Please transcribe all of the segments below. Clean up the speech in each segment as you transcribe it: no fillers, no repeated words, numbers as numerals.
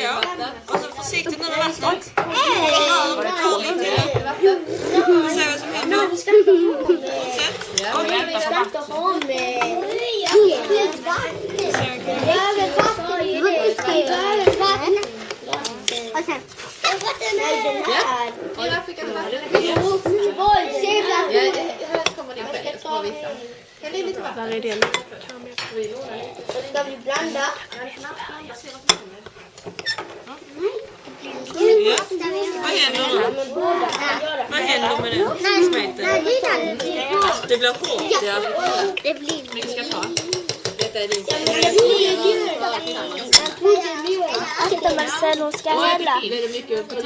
Ja. Och så försiktigt nu med vattnet. Ja, ta lite till det. Se vad som händer. Fortsätt. Var är den? Ska vi blanda? Ja. Vad händer nu? Vad händer med den smeten? Det blir hårt, ja. Det blir Detta är din. Titta Marcelo, ska jag hälla? Blir det mycket på Och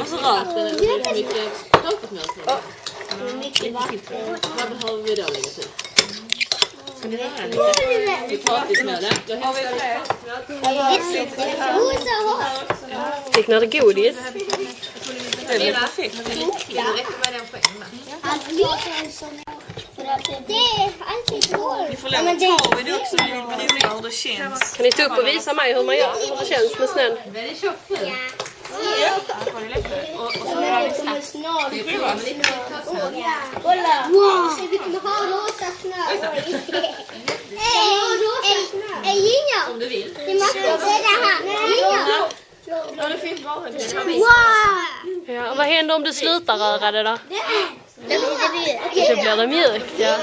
så rör. mycket potatismjöl? Mycket vatten. Vad behöver vi då lägga till? Ska ni röra lite? Potatismjöl, då hämtar vi. Fick ni det godis? Det blir perfekt. Det räcker med den poängen. Det är alltid svårt. Vi får lov att ta i det också. Vi vill prova hur det känns. Kan ni ta upp och visa mig hur man gör? Hur det känns med snön? Men det är tjockt nu. Och så kommer snart. Kolla! Wow! Vi kommer ha rosa snö. Om du vill. Det måste vara det här. Ja, det finns bara en del. Wow! Ja, och vad händer om du slutar röra det då? Det blir Då blir det mjukt, ja.